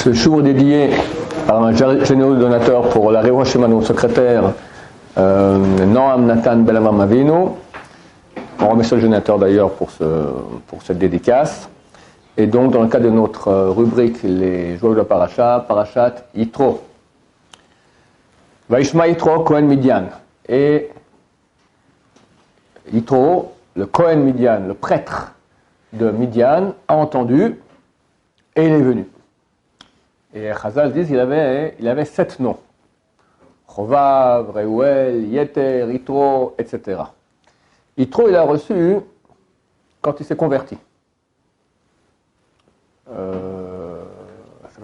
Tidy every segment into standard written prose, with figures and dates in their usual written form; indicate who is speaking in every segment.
Speaker 1: Ce jour dédié par un généreux donateur pour la Réunion Shema, notre secrétaire, Noam Nathan Belavam Avinu. On remercie le donateur d'ailleurs pour cette dédicace. Et donc, dans le cadre de notre rubrique Les Joyaux de la Parashat Yitro. Vaishma Yitro, Kohen Midian. Et Yitro, le Kohen Midian, le prêtre de Midian, a entendu et il est venu. Et Chazal dit qu'il avait 7 noms. Chovav, Reuel, Yeter, Yitro, etc. Yitro, il a reçu quand il s'est converti.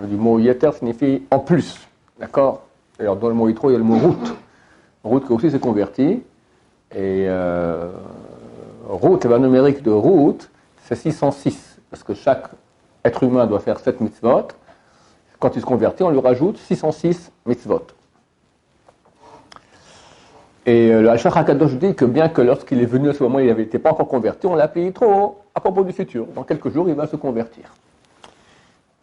Speaker 1: Du mot Yeter signifie en plus. D'accord? D'ailleurs, dans le mot Yitro, il y a le mot route. Route qui aussi s'est converti. Et route, le numérique de route, c'est 606. Parce que chaque être humain doit faire 7 mitzvot. Quand il se convertit, on lui rajoute 606 mitzvot. Et le Hachach HaKadosh dit que bien que lorsqu'il est venu à ce moment, il n'était pas encore converti, on l'a appelé Yitro à propos du futur. Dans quelques jours, il va se convertir.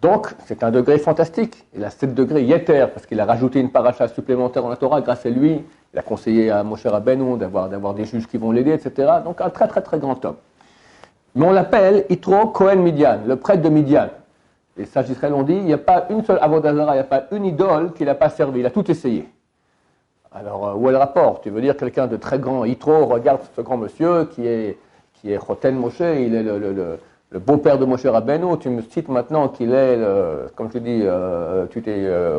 Speaker 1: Donc, c'est un degré fantastique. Il a 7 degrés Yeter, parce qu'il a rajouté une paracha supplémentaire dans la Torah. Grâce à lui, il a conseillé à Moshe Rabbeinu d'avoir des juges qui vont l'aider, etc. Donc, un très, très, très grand homme. Mais on l'appelle Yitro Kohen Midian, le prêtre de Midian. Les sages d'Israël ont dit, il n'y a pas une seule avodah zara, il n'y a pas une idole qu'il n'a pas servi. Il a tout essayé. Alors, où est le rapport? Tu veux dire quelqu'un de très grand, Yitro, regarde ce grand monsieur qui est Choten Moshe, il est le beau-père de Moshe Rabbeinu. Tu me cites maintenant qu'il est, comme je dis,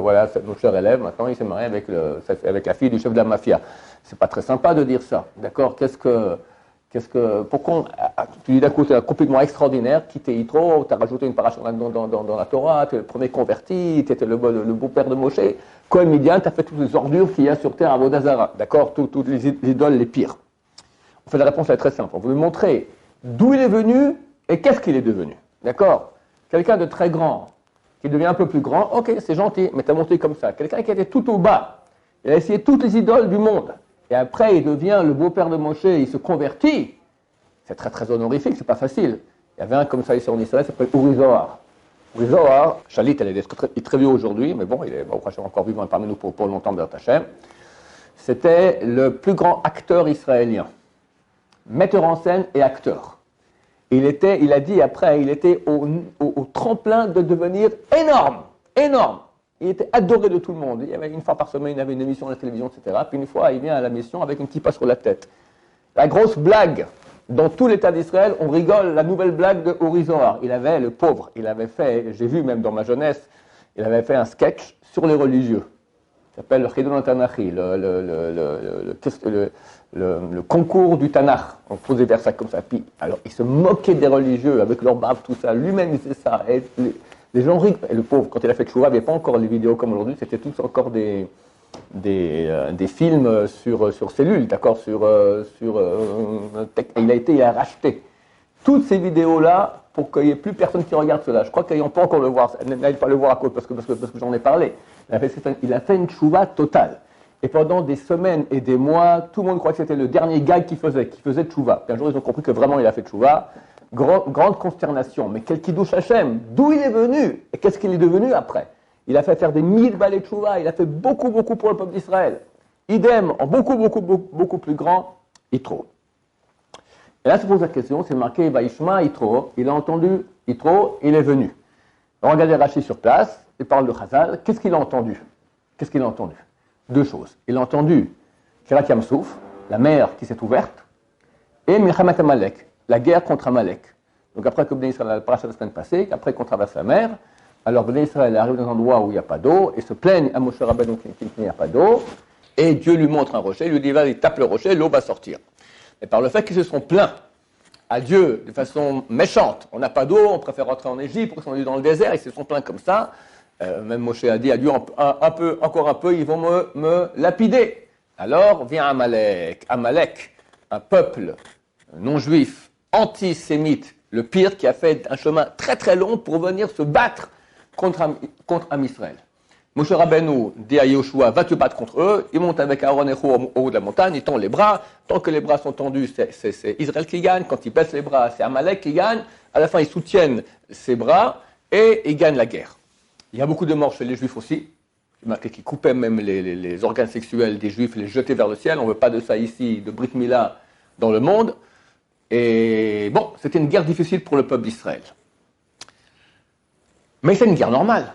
Speaker 1: voilà, notre cher élève, maintenant il s'est marié avec la fille du chef de la mafia. C'est pas très sympa de dire ça, d'accord? Pourquoi tu dis d'un coup, c'est complètement extraordinaire, quitter Yitro, tu as rajouté une paracha dans la Torah, tu es le premier converti, tu étais le beau-père de Moshe. Kohen Midian, tu as fait toutes les ordures qu'il y a sur terre à Avodah Zara, d'accord? Toutes les idoles les pires. En fait, la réponse est très simple. On veut lui montrer d'où il est venu et qu'est-ce qu'il est devenu, d'accord? Quelqu'un de très grand, qui devient un peu plus grand, ok, c'est gentil, mais tu as monté comme ça. Quelqu'un qui était tout au bas, il a essayé toutes les idoles du monde. Et après, il devient le beau-père de Moshe, il se convertit. C'est très très honorifique, c'est pas facile. Il y avait un comme ça ici en Israël, il s'appelle Uri Zohar. Uri Zohar, Shalit, il est très vieux aujourd'hui, mais bon, il est encore vivant parmi nous pour longtemps, B'ezrat Hashem. C'était le plus grand acteur israélien. Metteur en scène et acteur. Il a dit après, il était au tremplin de devenir énorme, énorme. Il était adoré de tout le monde. Il y avait une fois par semaine, il avait une émission à la télévision, etc. Puis une fois, il vient à la mission avec une kippa sur la tête. La grosse blague, dans tout l'État d'Israël, on rigole, la nouvelle blague de Uri Zohar. Le pauvre, il avait fait, j'ai vu même dans ma jeunesse, il avait fait un sketch sur les religieux. Il s'appelle le Chidon Tanachi, le concours du Tanakh. On posait vers ça comme ça. Puis, alors, il se moquait des religieux avec leur barbe, tout ça. Lui-même, il faisait ça. Et les gens rigolent. Et le pauvre, quand il a fait Tchouva, il n'y avait pas encore les vidéos comme aujourd'hui, c'était tous encore des films sur cellules, d'accord, il a racheté toutes ces vidéos-là pour qu'il n'y ait plus personne qui regarde cela. Je crois qu'ils n'ont pas encore le voir, n'allez pas le voir à cause parce que j'en ai parlé. Il a fait une tchouva totale. Et pendant des semaines et des mois, tout le monde croyait que c'était le dernier gag qu'il faisait tchouva. Puis un jour, ils ont compris que vraiment il a fait tchouva. Grande consternation. Mais quel kiddush Hashem, d'où il est venu et qu'est-ce qu'il est devenu après? Il a fait faire des 1000 balais de tchouva, il a fait beaucoup pour le peuple d'Israël. Idem, en beaucoup plus grand, Yitro. Et là, se pose la question, c'est marqué Vaishma Yitro, il a entendu Yitro, il est venu. Alors, regardez Rashi sur place, il parle de Chazal, qu'est-ce qu'il a entendu? Deux choses. Il a entendu Kirat Yamsouf, la mer qui s'est ouverte, et Milchamat Amalek, la guerre contre Amalek. Donc après que Bnei Israël a le parachat la semaine passée, après qu'on traverse la mer, alors Bnei Israël arrive dans un endroit où il n'y a pas d'eau, et se plaigne à Moshe Rabbeinu qu'il n'y a pas d'eau, et Dieu lui montre un rocher, il lui dit, il tape le rocher, l'eau va sortir. Et par le fait qu'ils se sont plaints à Dieu de façon méchante, on n'a pas d'eau, on préfère rentrer en Égypte, pour qu'ils sont dans le désert, ils se sont plaints comme ça, même Moshe a dit à Dieu, encore un peu, ils vont me lapider. Alors vient Amalek, un peuple non-juif, antisémite, le pire, qui a fait un chemin très très long pour venir se battre contre Am Israël. Moshe Rabbeinu dit à Yoshua, va te battre contre eux. Il monte avec Aaron et Hur au haut de la montagne, il tend les bras. Tant que les bras sont tendus, c'est Israël qui gagne. Quand il baisse les bras, c'est Amalek qui gagne. À la fin, ils soutiennent ses bras et ils gagnent la guerre. Il y a beaucoup de morts chez les juifs aussi, qui coupaient même les organes sexuels des juifs et les jetaient vers le ciel. On ne veut pas de ça ici, de Brit Mila dans le monde. Et bon, c'était une guerre difficile pour le peuple d'Israël. Mais c'est une guerre normale.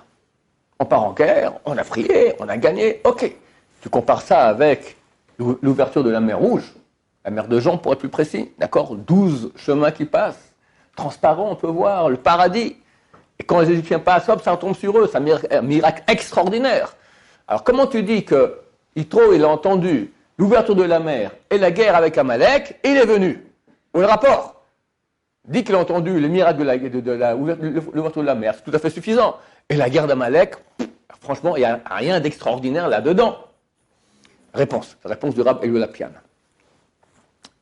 Speaker 1: On part en guerre, on a prié, on a gagné, ok. Tu compares ça avec l'ouverture de la mer Rouge, la mer de Jean pour être plus précis, d'accord, 12 chemins qui passent, transparents, on peut voir le paradis. Et quand les Égyptiens passent, hop, ça tombe sur eux, c'est un miracle extraordinaire. Alors comment tu dis que Yitro, il a entendu l'ouverture de la mer et la guerre avec Amalek, et il est venu? Où est le rapport? Dit qu'il a entendu les miracles de l'ouverture de la mer, c'est tout à fait suffisant. Et la guerre d'Amalek, franchement, il n'y a rien d'extraordinaire là-dedans. Réponse du Rav Elio Lapian.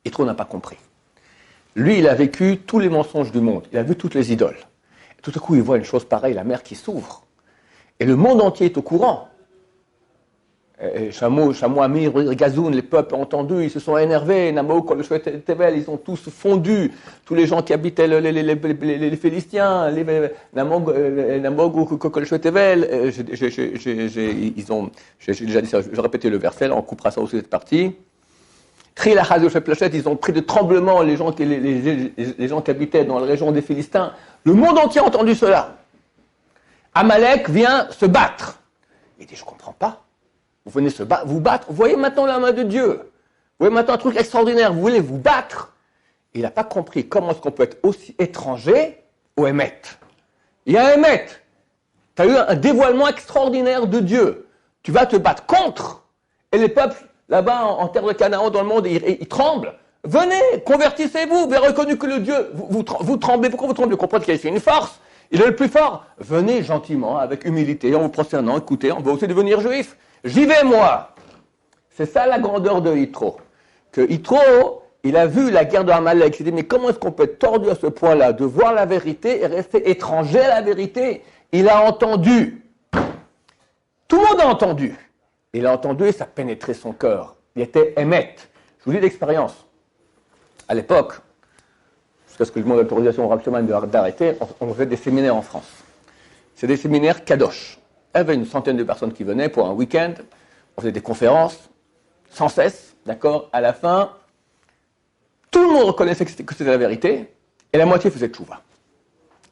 Speaker 1: Yitro n'a pas compris. Lui, il a vécu tous les mensonges du monde, il a vu toutes les idoles. Et tout à coup, il voit une chose pareille, la mer qui s'ouvre. Et le monde entier est au courant. Chameau, Amir, Gazoun, les peuples ont entendu, ils se sont énervés, Namo, Kolshvet, Tevel, ils ont tous fondu, tous les gens qui habitaient les Philistins, Namo, Kolshvet, Tevel, j'ai déjà dit ça, je vais répéter le verset, là, on coupera ça aussi cette partie. Ils ont pris de tremblements les gens qui habitaient dans la région des Philistins. Le monde entier a entendu cela. Amalek vient se battre. Il dit, je ne comprends pas. Vous venez vous battre. Vous voyez maintenant la main de Dieu. Vous voyez maintenant un truc extraordinaire. Vous voulez vous battre. Il n'a pas compris comment est-ce qu'on peut être aussi étranger au Hémet. Il y a un Hémet. Tu as eu un dévoilement extraordinaire de Dieu. Tu vas te battre contre. Et les peuples, là-bas, en terre de Canaan, dans le monde, ils tremblent. Venez, convertissez-vous. Vous avez reconnu que le Dieu, vous tremblez. Pourquoi vous tremblez? Vous comprenez qu'il y a une force. Il est le plus fort. Venez gentiment, avec humilité, en vous prosternant. Écoutez, on va aussi devenir juif. J'y vais, moi. C'est ça la grandeur de Yitro. Que Yitro, il a vu la guerre de Amalek. Il s'est dit, mais comment est-ce qu'on peut être tordu à ce point-là, de voir la vérité et rester étranger à la vérité? Il a entendu. Tout le monde a entendu. Il a entendu et ça a pénétré son cœur. Il était émet. Je vous dis l'expérience. À l'époque, jusqu'à ce que je demande l'autorisation au Rav Shlomo d'arrêter, on faisait des séminaires en France. C'est des séminaires kadosh. Il y avait une centaine de personnes qui venaient pour un week-end. On faisait des conférences, sans cesse, d'accord. À la fin, tout le monde reconnaissait que c'était la vérité, et la moitié faisait tchouva.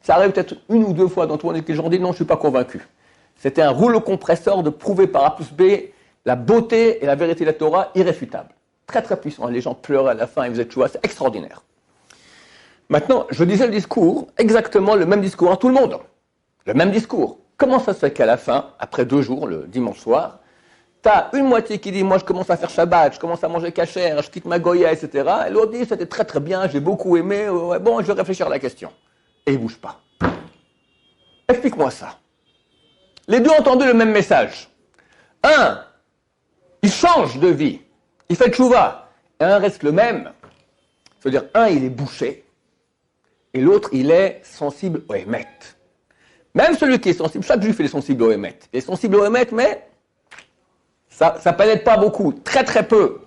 Speaker 1: Ça arrive peut-être une ou deux fois dans tout le monde, et les gens disent non, je ne suis pas convaincu. C'était un rouleau compresseur de prouver par A plus B la beauté et la vérité de la Torah irréfutable. Très très puissant. Les gens pleuraient à la fin, ils faisaient tchouva, c'est extraordinaire. Maintenant, je disais le discours, exactement le même discours à tout le monde. Le même discours. Comment ça se fait qu'à la fin, après 2 jours, le dimanche soir, tu as une moitié qui dit, moi je commence à faire Shabbat, je commence à manger kasher, je quitte ma goya, etc. Et l'autre dit, c'était très très bien, j'ai beaucoup aimé, ouais, bon, je vais réfléchir à la question. Et il ne bouge pas. Explique-moi ça. Les deux ont entendu le même message. Un, il change de vie, il fait tchouva, et un reste le même. C'est-à-dire, un, il est bouché, et l'autre, il est sensible au Hémet. Même celui qui est sensible, chaque juif il est sensible au Hémet. Il est sensible au Hémet, mais ça pénètre pas beaucoup, très très peu.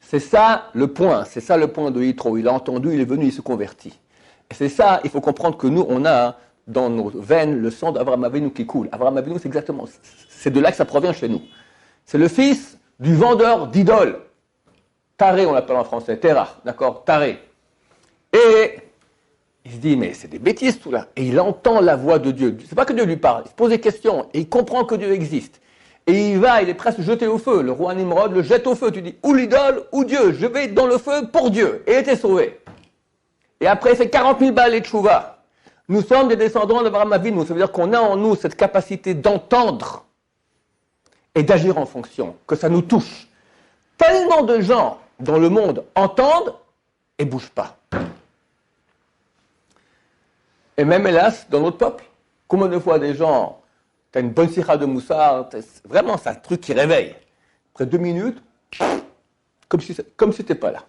Speaker 1: C'est ça le point de Yitro. Il a entendu, il est venu, il se convertit. Et c'est ça, il faut comprendre que nous, on a dans nos veines le sang d'Avraham Avinu qui coule. Avraham Avinu, c'est exactement, c'est de là que ça provient chez nous. C'est le fils du vendeur d'idoles. Taré, on l'appelle en français, Terah, d'accord, Taré. Et il se dit, mais c'est des bêtises tout là. Et il entend la voix de Dieu. C'est pas que Dieu lui parle, il se pose des questions et il comprend que Dieu existe. Et il est presque jeté au feu. Le roi Nimrod le jette au feu. Tu dis, ou l'idole, ou Dieu. Je vais dans le feu pour Dieu. Et il était sauvé. Et après, il fait 40 000 balles et tchouva. Nous sommes des descendants d'Avraham Avinu. Ça veut dire qu'on a en nous cette capacité d'entendre et d'agir en fonction, que ça nous touche. Tellement de gens dans le monde entendent et bougent pas. Et même hélas, dans notre peuple, combien de fois des gens, tu as une bonne sikha de moussard, vraiment c'est un truc qui réveille. Après 2 minutes, comme si t'étais pas là.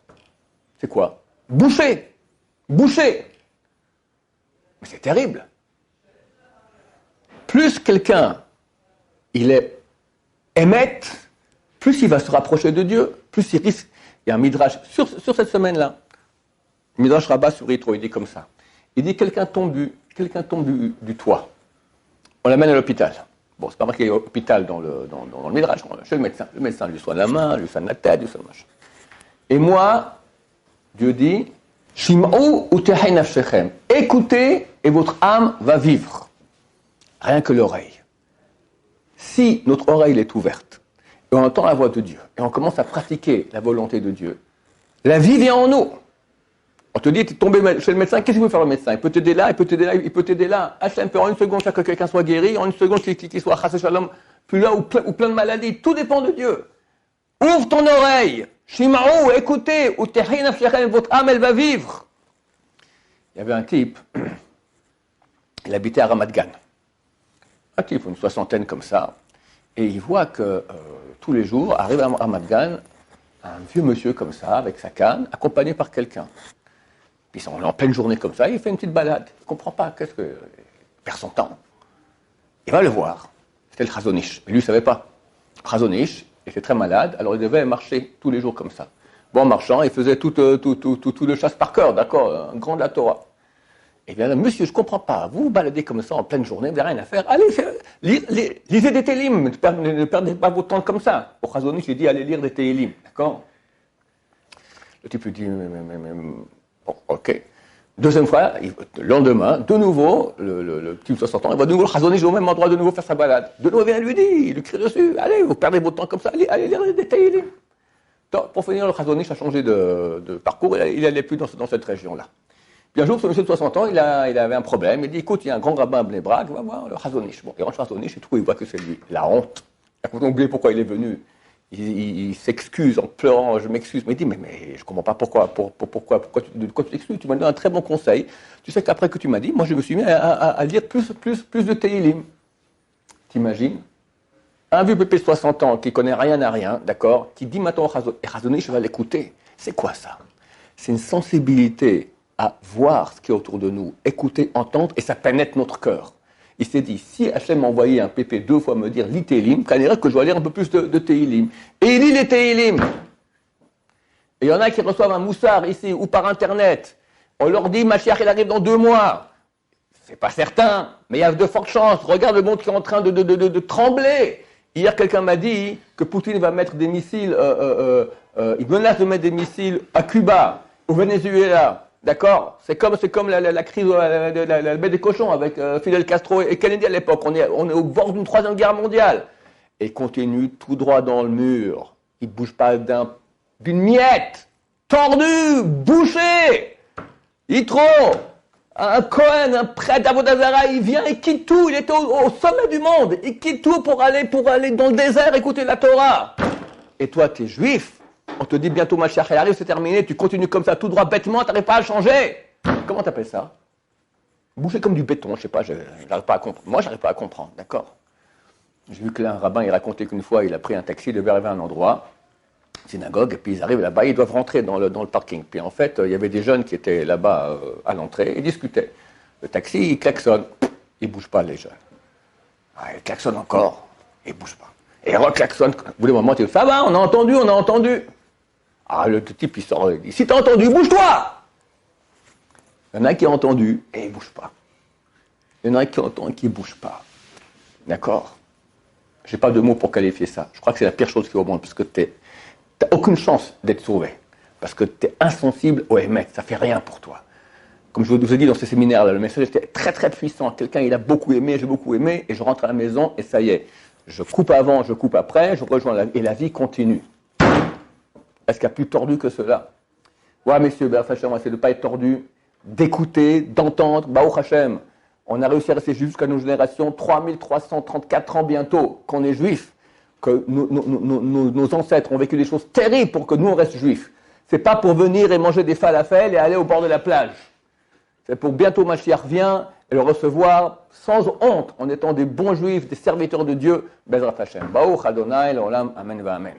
Speaker 1: C'est quoi? Boucher. Mais c'est terrible. Plus quelqu'un, il est émette, plus il va se rapprocher de Dieu, plus il risque. Il y a un midrash sur cette semaine-là. Midrash Rabbah sur Yitro, il dit comme ça. Il dit quelqu'un tombe du toit. On l'amène à l'hôpital. Bon, c'est pas marqué hôpital dans le Midrash, chez le médecin. Le médecin lui soigne la main, lui soigne la tête, lui soigne le machin. Et moi, Dieu dit, Shim'u utehay nafshechem. Écoutez et votre âme va vivre. Rien que l'oreille. Si notre oreille est ouverte, et on entend la voix de Dieu, et on commence à pratiquer la volonté de Dieu, la vie vient en nous. On te dit, tu es tombé chez le médecin, qu'est-ce qu'il veut faire le médecin? Il peut t'aider là, il peut t'aider là, il peut t'aider là. Hachem peut en une seconde faire que quelqu'un soit guéri, en une seconde qu'il soit chassé shalom, plus là ou plein de maladies. Tout dépend de Dieu. Ouvre ton oreille. Shima'u, écoutez, ou tehin nafshechem, votre âme, elle va vivre. Il y avait un type, il habitait à Ramat Gan. Un type, une soixantaine comme ça, et il voit que tous les jours, arrive à Ramat Gan, un vieux monsieur comme ça, avec sa canne, accompagné par quelqu'un. Puis on est en pleine journée comme ça, il fait une petite balade. Il ne comprend pas, qu'est-ce que... Il perd son temps. Il va le voir. C'était le Chazonish. Mais lui, il ne savait pas. Chazonish était très malade, alors il devait marcher tous les jours comme ça. Bon, en marchant, il faisait tout le chasse par cœur, d'accord, un grand de la Torah. Et bien, monsieur, je ne comprends pas. Vous vous baladez comme ça en pleine journée, vous n'avez rien à faire. Allez, lisez des Télim, ne perdez pas votre temps comme ça. Au Chazonish, il dit, allez lire des Télim, d'accord? Le type lui dit, bon, ok. Deuxième fois, le lendemain, de nouveau, le type de 60 ans, il va de nouveau le Chazonish au même endroit, de nouveau faire sa balade. De nouveau, il vient lui dire, il lui crie dessus, allez, vous perdez votre temps comme ça, allez lire des Télim. Pour finir, le Chazonish a changé de parcours, il n'allait plus dans cette région-là. Puis un jour, ce monsieur de 60 ans, il avait un problème. Il dit, écoute, il y a un grand rabbin à Bnei Brak, va voir le Chazonish. Bon, il rentre le Chazonish et tout, il voit que c'est lui. La honte. Quand on oublie pourquoi il est venu, il s'excuse en pleurant, je m'excuse. Mais il dit, mais je ne comprends pas pourquoi tu t'excuses. Tu m'as donné un très bon conseil. Tu sais qu'après que tu m'as dit, moi je me suis mis à lire plus de Tehillim. T'imagines? Un vieux pépé de 60 ans qui connaît rien à rien, d'accord, qui dit maintenant au Chazonish, je vais l'écouter. C'est quoi ça? C'est une sensibilité à voir ce qui est autour de nous, écouter, entendre, et ça pénètre notre cœur. Il s'est dit, si Hachem m'a envoyé un pépé 2 fois me dire, lis Tehillim, qu'il dirait que je dois lire un peu plus de Tehillim. Et il lit les Tehillim. Et il y en a qui reçoivent un moussard ici, ou par Internet. On leur dit, Mashiach, il arrive dans 2 mois. C'est pas certain, mais il y a de fortes chances. Regarde le monde qui est en train de trembler. Hier, quelqu'un m'a dit que Poutine va mettre des missiles, il menace de mettre des missiles à Cuba, au Venezuela. D'accord? C'est comme la crise de la baie des cochons avec Fidel Castro et Kennedy à l'époque. On est au bord d'une 3e guerre mondiale. Et il continue tout droit dans le mur. Il ne bouge pas d'une miette. Tordu, bouché. Yitro, un Cohen, un prêtre d'Avodazara, il vient et quitte tout. Il était au sommet du monde. Il quitte tout pour aller dans le désert écouter la Torah. Et toi, tu es juif. On te dit bientôt Mashiach arrive, c'est terminé, tu continues comme ça tout droit bêtement, tu n'arrives pas à changer. Comment tu appelles ça? Bouger comme du béton, je sais pas, j'arrive pas à comprendre. Moi, j'arrive pas à comprendre, d'accord? J'ai vu que là, un rabbin, il racontait qu'une fois, il a pris un taxi, il devait arriver à un endroit, synagogue, et puis ils arrivent là-bas, ils doivent rentrer dans le parking. Puis en fait, il y avait des jeunes qui étaait là-bas à l'entrée, ils discutaient. Le taxi, il klaxonne, il bouge pas les jeunes. Ah, il klaxonne encore, il bouge pas. Et re-klaxonne, au bout d'un moment, il dit, ça va, on a entendu. Ah, le type, il sort, il dit, si t'as entendu, bouge-toi! Il y en a qui ont entendu, et il ne bouge pas. Il y en a qui entendent et qui ne bougent pas. D'accord? Je n'ai pas de mots pour qualifier ça. Je crois que c'est la pire chose qui est au monde, parce que tu n'as aucune chance d'être sauvé. Parce que tu es insensible au émet, ça ne fait rien pour toi. Comme je vous ai dit dans ces séminaires-là, le message était très très puissant. Quelqu'un, il a beaucoup aimé, j'ai beaucoup aimé, et je rentre à la maison, et ça y est. Je coupe avant, je coupe après, je rejoins et la vie continue. Est-ce qu'il y a plus tordu que cela? Ouais, messieurs, on va essayer de ne pas être tordu, d'écouter, d'entendre. Baruch Hashem, on a réussi à rester jusqu'à nos générations, 3334 ans bientôt, qu'on est juifs, que nos ancêtres ont vécu des choses terribles pour que nous, on reste juifs. C'est pas pour venir et manger des falafels et aller au bord de la plage. C'est pour bientôt Mashiach vient et le recevoir sans honte, en étant des bons juifs, des serviteurs de Dieu. Bezrat Hashem. Baruch Adonai, l'olam, amen va amen.